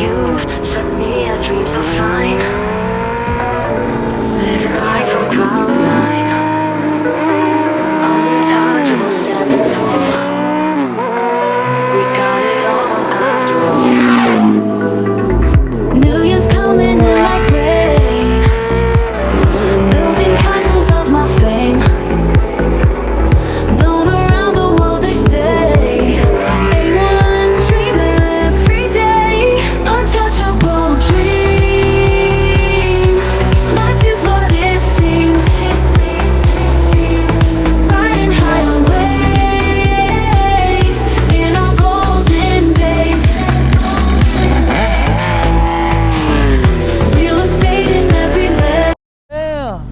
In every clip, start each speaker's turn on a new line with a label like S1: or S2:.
S1: you set me a dream so fine. Living life on cloud nine. Untouchable, standing tall. We got it all after all. Millions coming in like rain, building castles of my fame. Known around the world, they say A1, dream every day. Untouchable dream. Life is what it seems. Riding high on waves in our golden days. Real estate in every way.
S2: Yeah,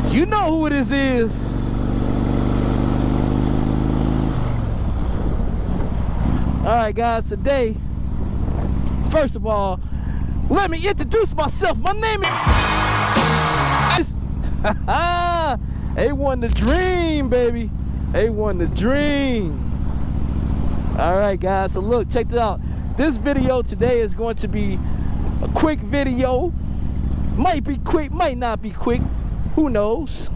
S2: you know who this is. Alright guys, today, first of all, let me introduce myself. My name is A1 the Dream, baby. A1 the Dream. Alright guys, so look, check this out. This video today is going to be a quick video. Might be quick, might not be quick. Who knows?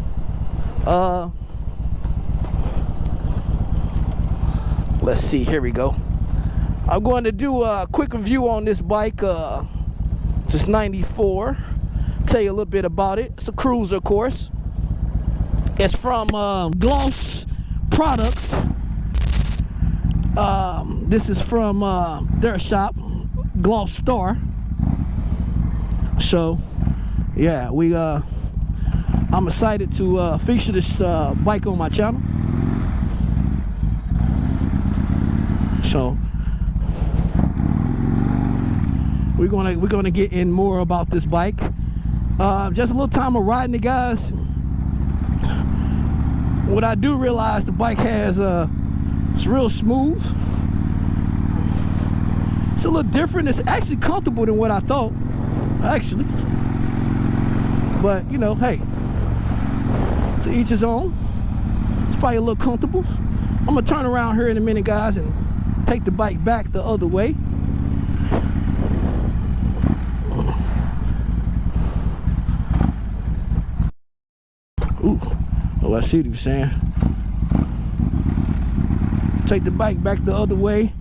S2: Let's see, here we go. I'm going to do a quick review on this bike. It's 94. Tell you a little bit about it. It's a cruiser, of course. It's from Gloss Products. This is from their shop, Gloss Star. So, yeah, I'm excited to feature this bike on my channel. So we're gonna get in more about this bike. Just a little time of riding it, guys. What I do realize, the bike has it's real smooth. It's a little different. It's actually comfortable than what I thought, actually. But you know, hey, to each his own. It's probably a little comfortable. I'm gonna turn around here in a minute, guys, and take the bike back the other way. Ooh, oh, I see what you're saying. Take the bike back the other way,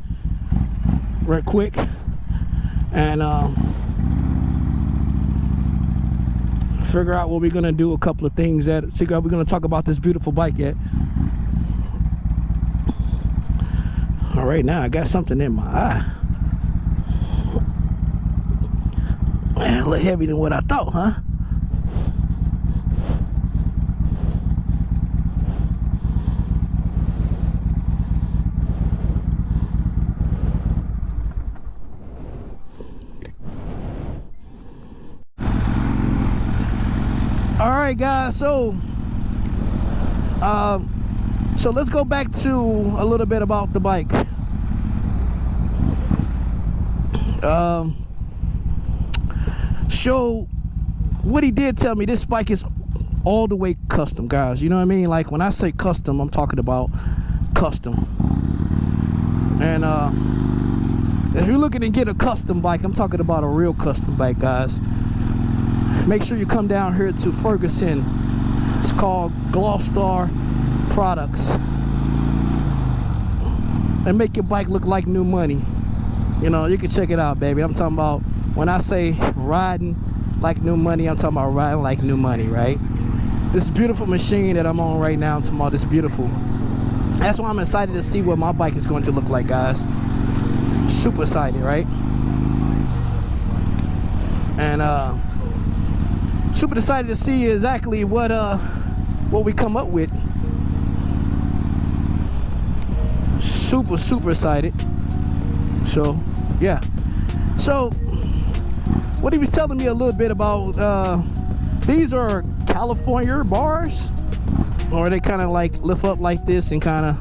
S2: right quick, and figure out what we're gonna do. A couple of things that we're gonna talk about this beautiful bike yet. All right, now I got something in my eye. Man, a little heavier than what I thought, huh? All right, guys, so let's go back to a little bit about the bike. So what he did tell me, this bike is all the way custom, guys. You know what I mean? Like, when I say custom, I'm talking about custom. And if you're looking to get a custom bike, I'm talking about a real custom bike, guys. Make sure you come down here to Ferguson. It's called Gloss Star Products. And make your bike look like new money. You know, you can check it out, baby. I'm talking about, when I say riding like new money, I'm talking about riding like new money, right? This beautiful machine that I'm on right now, I'm talking about this beautiful. That's why I'm excited to see what my bike is going to look like, guys. Super excited, right? And super excited to see exactly what we come up with. Super excited. So yeah, so what he was telling me a little bit about, these are California bars, or they kind of like lift up like this and kind of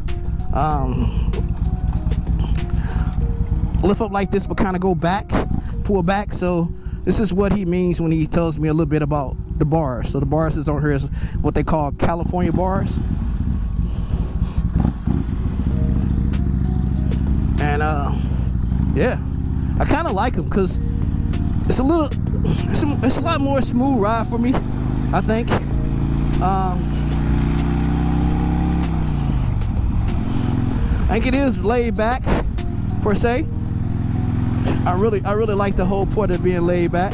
S2: lift up like this but kind of go back, pull back. So this is what he means when he tells me a little bit about the bars. So the bars is on here is what they call California bars. And yeah, I kind of like them because it's a little, it's a lot more smooth ride for me, I think. I think it is laid back per se. I really like the whole point of being laid back.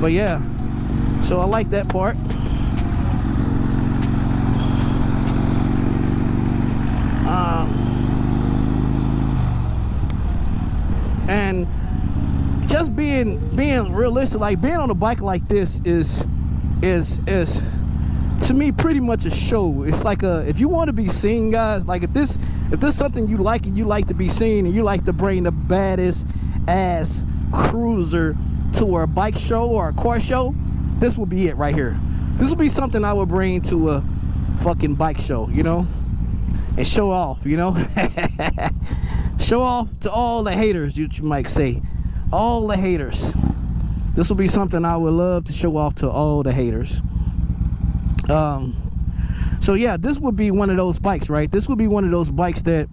S2: But yeah, so I like that part. And just being realistic, like being on a bike like this is to me pretty much a show. It's like if you want to be seen, guys, like if this something you like and you like to be seen and you like to bring the baddest ass cruiser to a bike show or a car show, this will be it right here. This will be something I would bring to a fucking bike show, you know, and show off, you know. Show off to all the haters, you might say. All the haters. This will be something I would love to show off to all the haters. So yeah, this would be one of those bikes, right? This would be one of those bikes that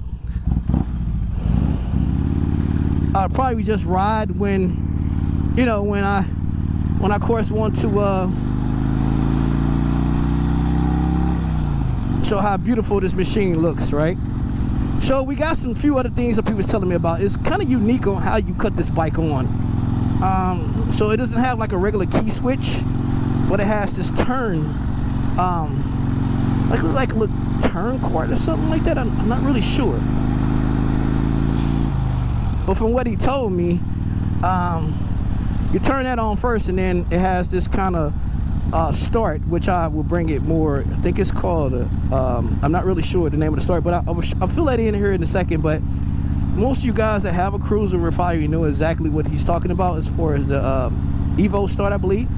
S2: I'd probably just ride when, you know, when I of course want to show how beautiful this machine looks, right? So we got some few other things that people was telling me about. It's kind of unique on how you cut this bike on. So it doesn't have like a regular key switch, but it has this turn, like a little turn card or something like that. I'm not really sure. But from what he told me, you turn that on first, and then it has this kind of start, which I will bring it more. I think it's called I'm not really sure the name of the start, but I'll fill that in here in a second. But most of you guys that have a cruiser will probably know exactly what he's talking about as far as the Evo start, I believe.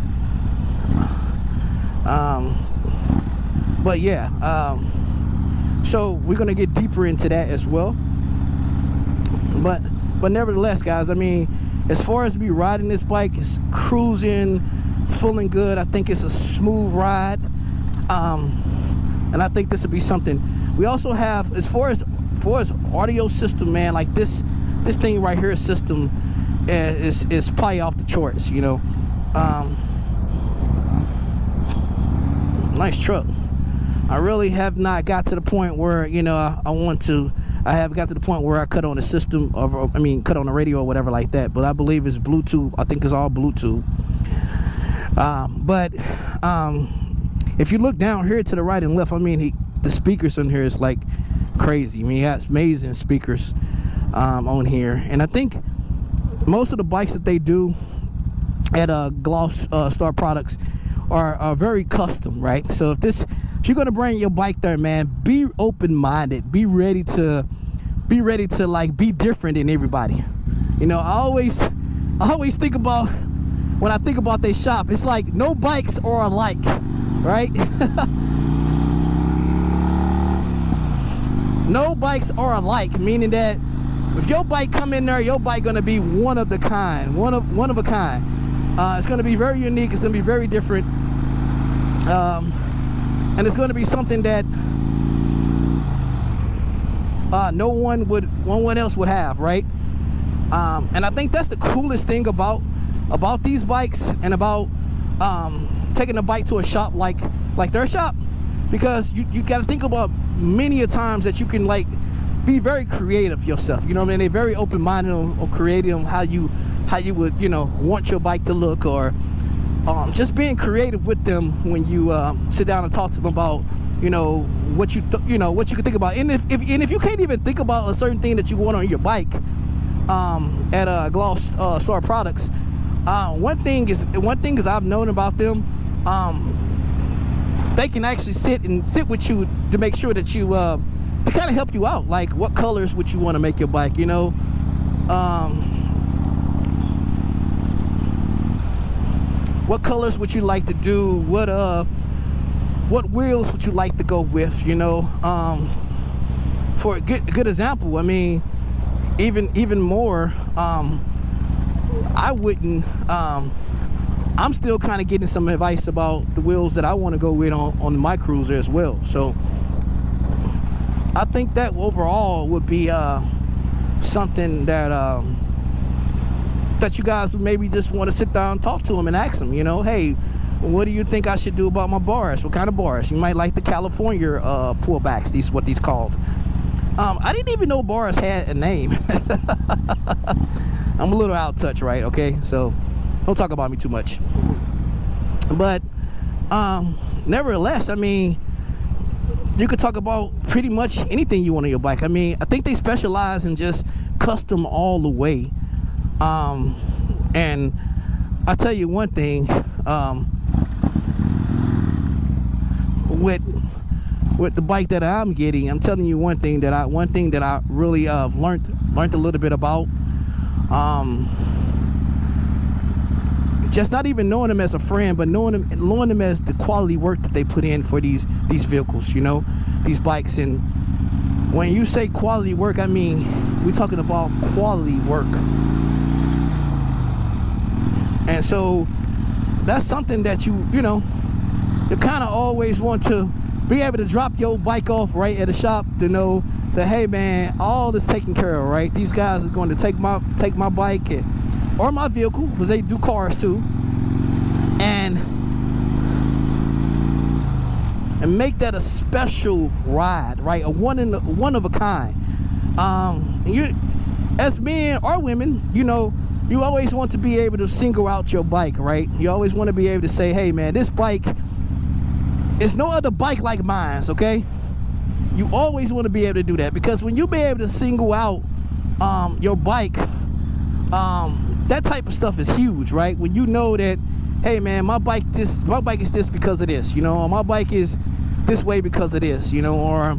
S2: But yeah, so we're gonna get deeper into that as well. But nevertheless, guys, I mean, as far as me riding this bike, it's cruising, feeling good. I think it's a smooth ride, and I think this would be something. We also have, as far as audio system, man, like this thing right here, system is probably off the charts, you know. Nice truck. I really have not got to the point where, you know, I have got to the point where I cut on the system, or I mean cut on the radio or whatever like that, but I believe it's Bluetooth. I think it's all Bluetooth. But if you look down here to the right and left, I mean, the speakers on here is like crazy. I mean, he has amazing speakers on here, and I think most of the bikes that they do at Gloss Star Products are very custom, right? So if you're gonna bring your bike there, man, be open-minded, be ready to like be different than everybody. You know, I always think about, when I think about their shop, it's like no bikes are alike, right? No bikes are alike, meaning that if your bike come in there, your bike gonna be one of a kind. It's gonna be very unique. It's gonna be very different, and it's gonna be something that no one else would have, right? And I think that's the coolest thing about these bikes, and about taking a bike to a shop like their shop, because you got to think about many a times that you can like be very creative yourself. You know what I mean? They're very open-minded on creating how you would, you know, want your bike to look, or just being creative with them when you sit down and talk to them about, you know, what you could think about. And if you can't even think about a certain thing that you want on your bike at Gloss Star Products, one thing is I've known about them, they can actually sit with you to make sure that you to kind of help you out, like what colors would you want to make your bike, you know, what colors would you like to do, what wheels would you like to go with, you know. For a good example, I mean, even more, I wouldn't, I'm still kind of getting some advice about the wheels that I want to go with on my cruiser as well. So I think that overall would be something that that you guys would maybe just want to sit down and talk to them and ask them, you know, hey, what do you think I should do about my bars? What kind of bars? You might like the California pullbacks. These what these called. I didn't even know bars had a name. I'm a little out of touch, right? Okay, so don't talk about me too much. But nevertheless, I mean, you could talk about pretty much anything you want on your bike. I mean, I think they specialize in just custom all the way. And I'll tell you one thing, with the bike that I'm getting, I'm telling you one thing that I really learned a little bit about. Just not even knowing them as a friend, but knowing them as the quality work that they put in for these vehicles, you know, these bikes. And when you say quality work, I mean, we're talking about quality work. And so that's something that you kind of always want to be able to drop your bike off right at a shop to know that, hey man, all this taken care of, right? These guys is going to take my bike or my vehicle, because they do cars too, and make that a special ride, right? A one of a kind. You, as men or women, you know, you always want to be able to single out your bike, right? You always want to be able to say, hey man, this bike is no other bike like mine, okay? You always want to be able to do that, because when you be able to single out your bike, that type of stuff is huge, right? When you know that, hey man, my bike is this because of this, you know, or my bike is this way because of this, you know, or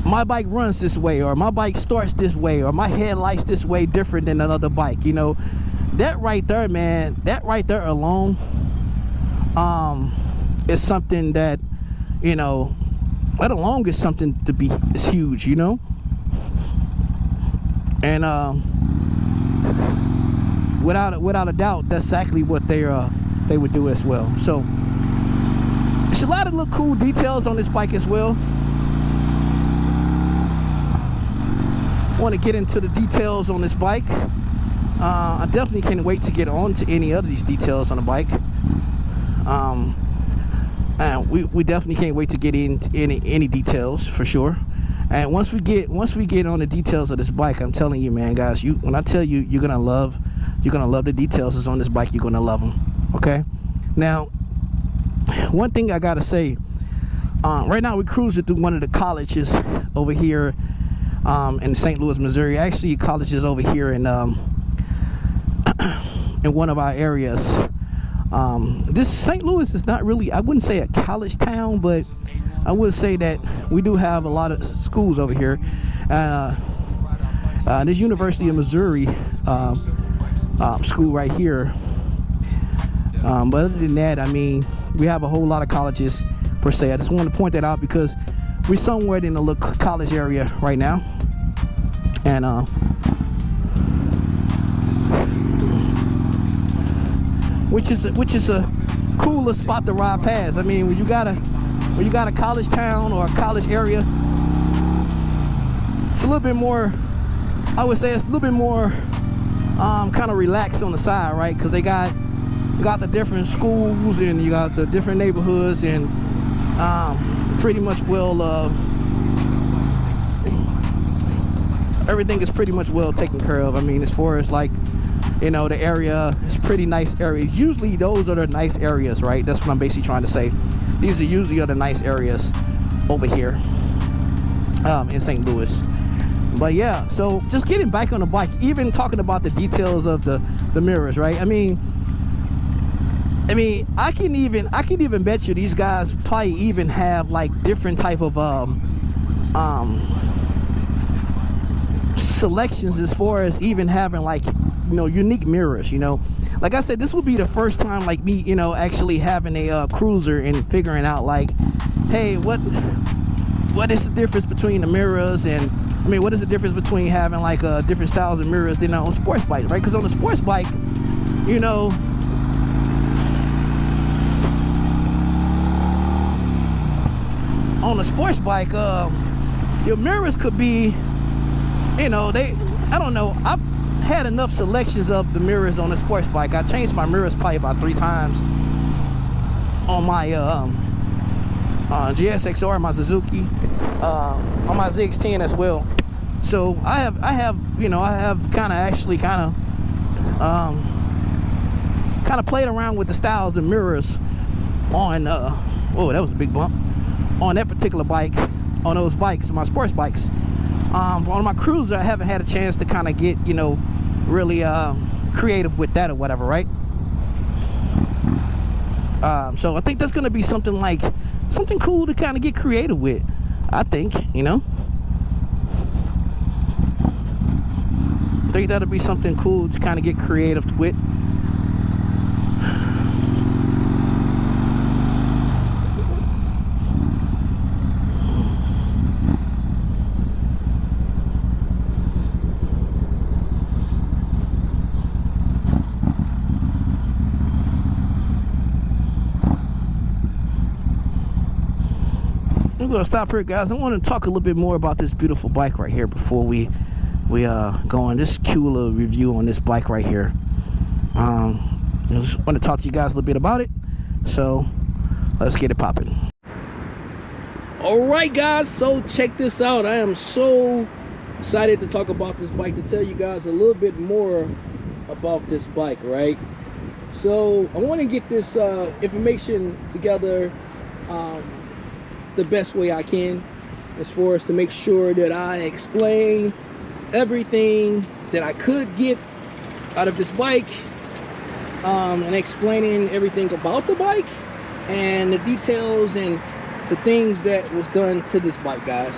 S2: my bike runs this way, or my bike starts this way, or my headlights this way different than another bike, you know. That right there, man, that right there alone is something that, you know, that alone is something is huge, you know. And without a doubt, that's exactly what they would do as well. So there's a lot of little cool details on this bike as well. Want to get into the details on this bike. I definitely can't wait to get on to any of these details on the bike. And we definitely can't wait to get into any details for sure. And once we get on the details of this bike, I'm telling you, man, guys, when I tell you, you're gonna love the details that's on this bike. You're gonna love them. Okay. Now, one thing I gotta say, right now we're cruising through one of the colleges over here in St. Louis, Missouri. Actually, colleges over here in one of our areas. This St. Louis is not really, I wouldn't say a college town, but I would say that we do have a lot of schools over here. This University of Missouri school right here. But other than that, I mean, we have a whole lot of colleges per se. I just want to point that out because we're somewhere in the little college area right now. And which is a cooler spot to ride past. I mean, when you got a college town or a college area, it's a little bit more, I would say it's a little bit more kind of relaxed on the side, right? Because you got the different schools and you got the different neighborhoods, and pretty much everything is pretty much well taken care of. I mean, as far as like, you know, the area is pretty nice areas. Usually those are the nice areas, right? That's what I'm basically trying to say. These are usually the nice areas over here in St. Louis. But yeah, so just getting back on the bike, even talking about the details of the mirrors, right? I mean, I can even bet you these guys probably even have like different type of selections as far as even having like, you know, unique mirrors, you know. Like I said, this will be the first time like me, you know, actually having a cruiser and figuring out like, hey, what is the difference between the mirrors, and I mean, what is the difference between having like different styles of mirrors than on sports bike, right? Because on a sports bike, you know, on a sports bike, your mirrors could be, you know, I don't know. I've had enough selections of the mirrors on the sports bike. I changed my mirrors probably about 3 times on my GSX-R, my Suzuki, on my ZX-10 as well. So I have kind of played around with the styles and mirrors on oh, that was a big bump, on that particular bike, on those bikes, my sports bikes. On my cruiser, I haven't had a chance to kind of get, you know, really creative with that or whatever, right? So I think that's gonna be something cool to kind of get creative with, I think, you know. I think that'll be something cool to kind of get creative with. I'm gonna stop here, guys. I want to talk a little bit more about this beautiful bike right here before we go on this cool little review on this bike right here. I just want to talk to you guys a little bit about it, so let's get it popping. All right, guys, so check this out. I am so excited to talk about this bike, to tell you guys a little bit more about this bike, right? So I want to get this information together the best way I can, as far as to make sure that I explain everything that I could get out of this bike, and explaining everything about the bike and the details and the things that was done to this bike, guys.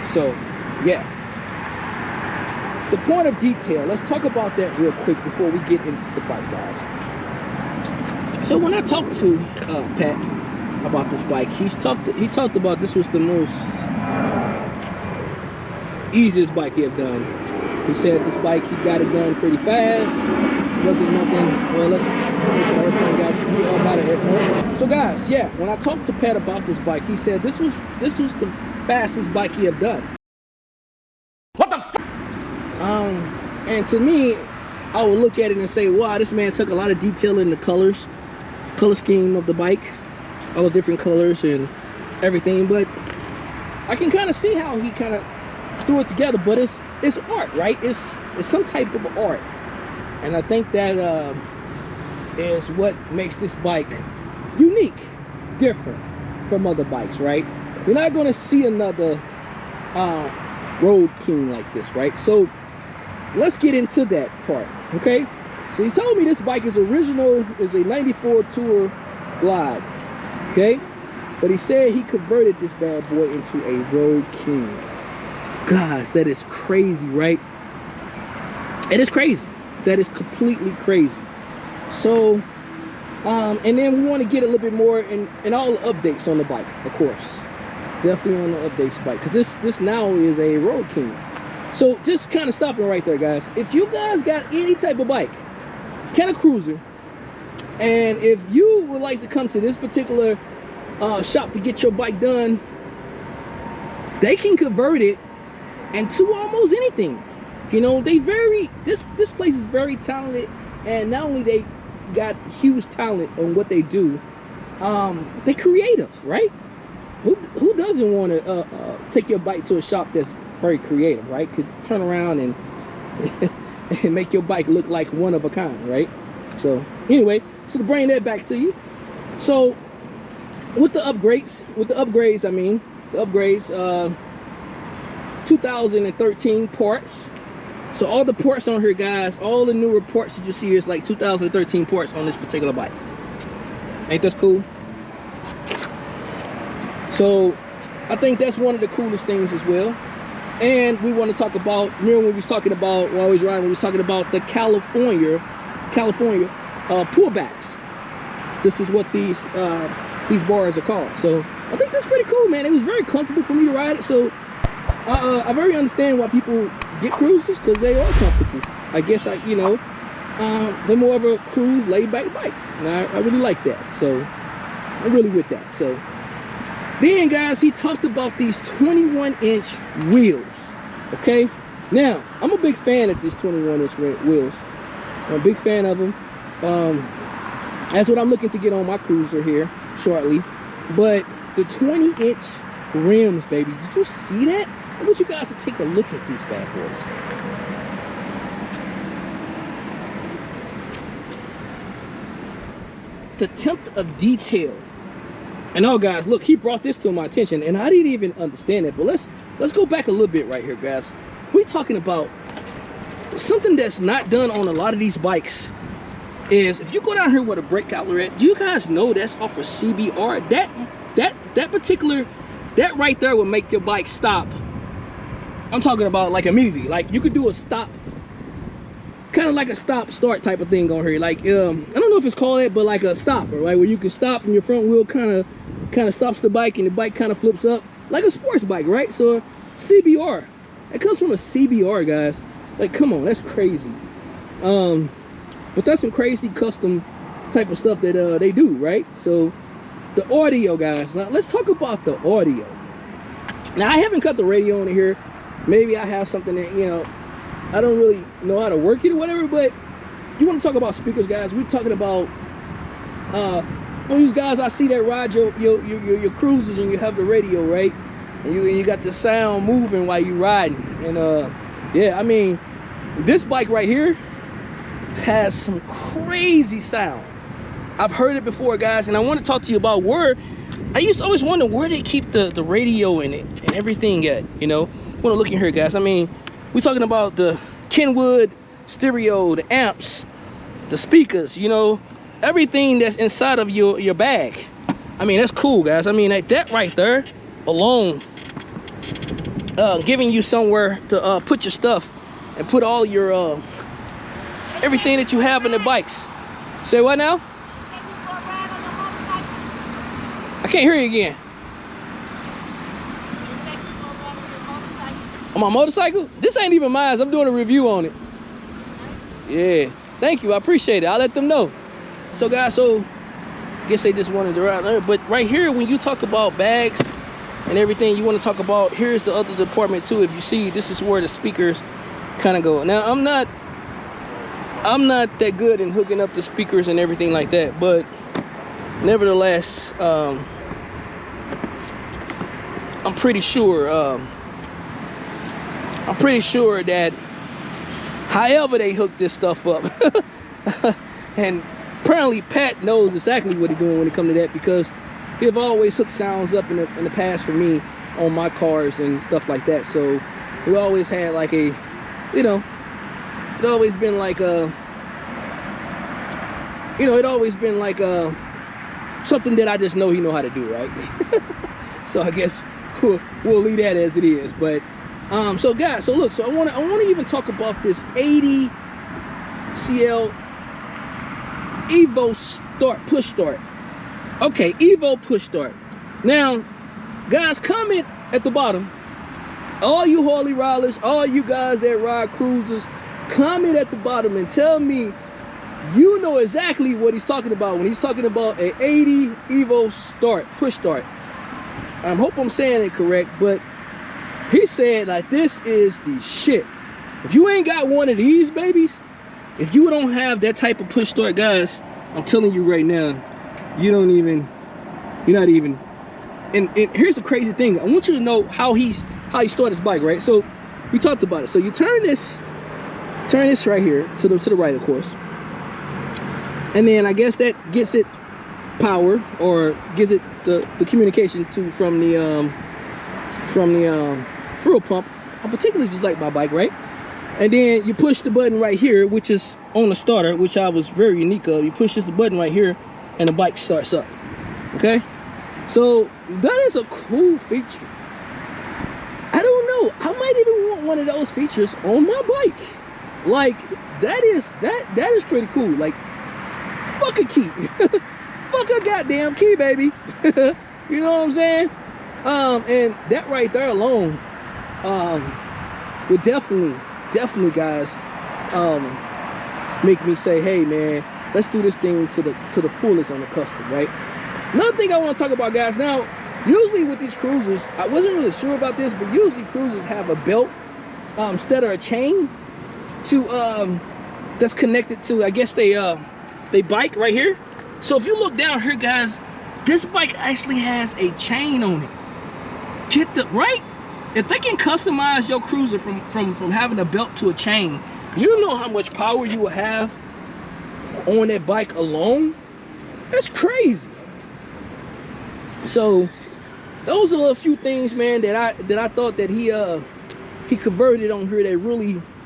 S2: So yeah, the point of detail, let's talk about that real quick before we get into the bike, guys. So when I talked to Pat about this bike, he talked about this was the most easiest bike he had done. He said this bike, he got it done pretty fast. It wasn't nothing. Well, let's wait for the airplane, guys, because we are by the airport. So guys, yeah, when I talked to Pat about this bike, he said this was the fastest bike he had done. What the f? And to me, I would look at it and say, wow, this man took a lot of detail in the color scheme of the bike, all the different colors and everything. But I can kind of see how he kind of threw it together. But it's art, right? It's some type of art, and I think that is what makes this bike unique, different from other bikes, right? You're not going to see another Road King like this, right? So let's get into that part, okay? So he told me this bike is a 94 Tour Glide, okay? But he said he converted this bad boy into a Road King. Guys, that is crazy, right? It is crazy. That is completely crazy. So, and then we want to get a little bit more in all the updates on the bike, of course. Definitely on the updates bike, because this now is a Road King. So just kind of stopping right there, guys. If you guys got any type of bike, kind of cruiser, and if you would like to come to this particular shop to get your bike done, they can convert it into almost anything. You know, this place is very talented, and not only they got huge talent on what they do, they're creative, right? Who doesn't want to take your bike to a shop that's very creative, right? Could turn around and and make your bike look like one of a kind, right? So anyway, so to bring that back to you, so with the upgrades, I mean the upgrades, 2013 parts. So all the ports on here, guys, all the newer ports that you see is like 2013 ports on this particular bike. Ain't that cool? So I think that's one of the coolest things as well. And we want to talk about, remember when we was talking about, when I was riding, we was talking about the California pullbacks. This is what these bars are called. So I think that's pretty cool, man. It was very comfortable for me to ride it. So I very understand why people get cruisers, because they are comfortable. I guess they're more of a cruise, laid back bike. And I really like that. So I'm really with that. So Then, guys, he talked about these 21-inch wheels. Okay, now I'm a big fan of these 21-inch wheels. I'm a big fan of them. That's what I'm looking to get on my cruiser here shortly. But the 20-inch rims, baby, did you see that? I want you guys to take a look at these bad boys. The depth of detail. And oh, guys, look, he brought this to my attention, and I didn't even understand it. But let's go back a little bit right here, guys. We're talking about something that's not done on a lot of these bikes. Is if you go down here with a brake caliper at, you guys know that's off of CBR. That right there will make your bike stop. I'm talking about like immediately. Like you could do a stop, kind of like a stop start type of thing on here. Like I don't know if it's called it, but like a stopper, right? Where you can stop and your front wheel kind of stops the bike and the bike kind of flips up like a sports bike, right? So CBR, it comes from a CBR, guys. Like come on, that's crazy. But that's some crazy custom type of stuff that they do, right? So the audio, guys. Now let's talk about the audio. Now I haven't cut the radio on here. Maybe I have something that, you know, I don't really know how to work it or whatever, but you want to talk about speakers, guys. We're talking about for these guys I see that ride your cruisers and you have the radio, right? And you got the sound moving while you riding. And yeah, I mean, this bike right here has some crazy sound. I've heard it before, guys, and I want to talk to you about where I used to always wonder where they keep the radio in it and everything at, you know. I want to look in here, guys. I mean, we're talking about the Kenwood stereo, the amps, the speakers, you know, everything that's inside of your bag. I mean, that's cool, guys. I mean, that right there alone, giving you somewhere to put your stuff and put all your everything that you have in the bikes. Say what now? I can't hear you again. On my motorcycle? This ain't even mine. I'm doing a review on it. Yeah. Thank you. I appreciate it. I'll let them know. So, guys, I guess they just wanted to ride there. But right here, when you talk about bags and everything you want to talk about, here's the other department, too. If you see, this is where the speakers kind of go. Now, I'm not that good in hooking up the speakers and everything like that, but nevertheless, I'm pretty sure that however they hook this stuff up, and apparently Pat knows exactly what he's doing when it comes to that, because he've always hooked sounds up in the past for me on my cars and stuff like that. So we always had like a, you know, it always been like a, you know, something that I just know he know how to do, right? So I guess we'll leave that as it is. But so guys, so look, so I want to even talk about this 80 CL Evo push start. Okay, Evo push start. Now, guys, comment at the bottom. All you Harley riders, all you guys that ride cruisers, comment at the bottom and tell me you know exactly what he's talking about when he's talking about an 80 Evo push start. I hope I'm saying it correct, but he said like this is the shit. If you ain't got one of these babies, if you don't have that type of push start, guys, I'm telling you right now, you're not even. And here's the crazy thing. I want you to know how he started his bike, right? So we talked about it. So you turn this right here to the right, of course. And then I guess that gets it power, or gives it the communication from the fuel pump. I particularly just like my bike, right? And then you push the button right here, which is on the starter, which I was very unique of. You push this button right here and the bike starts up. Okay? So that is a cool feature. I don't know. I might even want one of those features on my bike. Like that is pretty cool. Like, fuck a key. Fuck a goddamn key, baby. You know what I'm saying? And that right there alone would definitely guys make me say, hey man, let's do this thing to the fullest on the custom, right? Another thing I want to talk about, guys. Now Usually with these cruisers, I wasn't really sure about this, but usually cruisers have a belt instead of a chain to that's connected to, I guess they bike right here. So if you look down here, guys, this bike actually has a chain on it. Get the right? If they can customize your cruiser from having a belt to a chain, you know how much power you will have on that bike alone. That's crazy. So those are a few things, man, that I thought that he converted on here that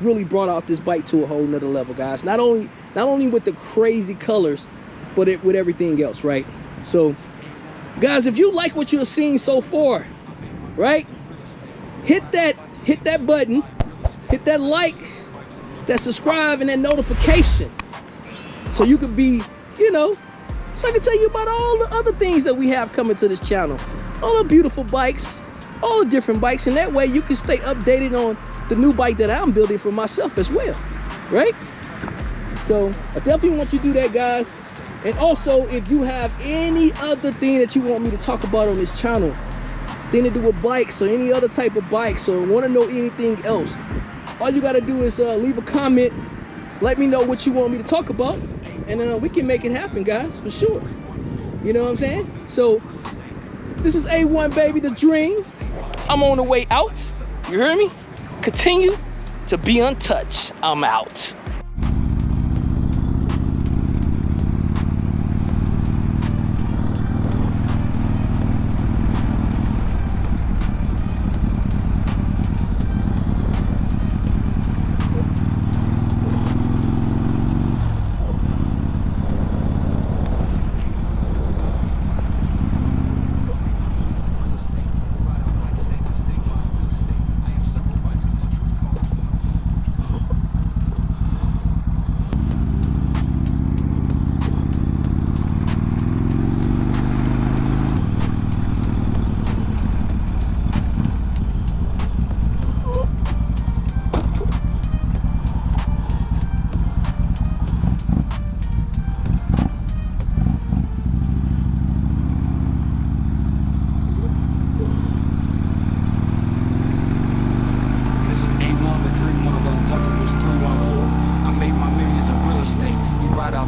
S2: really brought out this bike to a whole nother level, guys. Not only with the crazy colors, but with everything else, right? So guys, if you like what you have seen so far, right, hit that button, hit that like, that subscribe, and that notification, so you could be, you know, so I can tell you about all the other things that we have coming to this channel, all the beautiful bikes, all the different bikes, and that way you can stay updated on the new bike that I'm building for myself as well, right? So I definitely want you to do that, guys. And also, if you have any other thing that you want me to talk about on this channel, thing to do with bikes or any other type of bikes, or want to know anything else, all you got to do is leave a comment, let me know what you want me to talk about, and we can make it happen, guys, for sure. You know what I'm saying? So this is A1, baby, the dream. I'm on the way out. You hear me? Continue to be untouched. I'm out.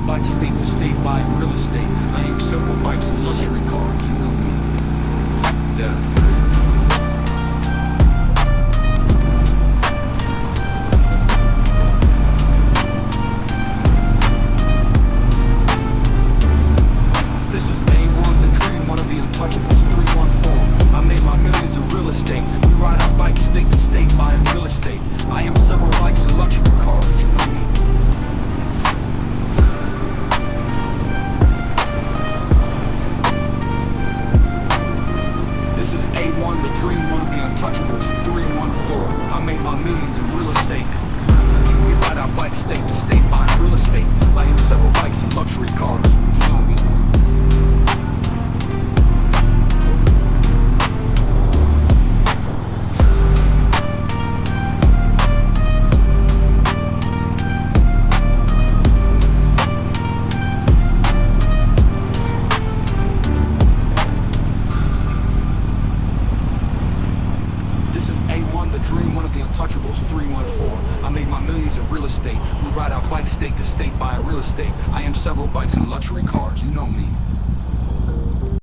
S3: Bikes state to state buying real estate. I aim several bikes and luxury cars, you know me. Yeah. This is A1, the dream, one of the untouchables, 314. I made my millions in real estate. We ride our bikes state to state buying real estate. I am several bikes and luxury cars, you know me. A1, the dream, one of the untouchables, 314. I made my millions in real estate. We ride our bikes state to state buying real estate. I am several bikes and luxury cars, you know me. The dream, one of the untouchables, 314. I made my millions in real estate. We ride our bikes state to state buying real estate. I am several bikes and luxury cars, you know me.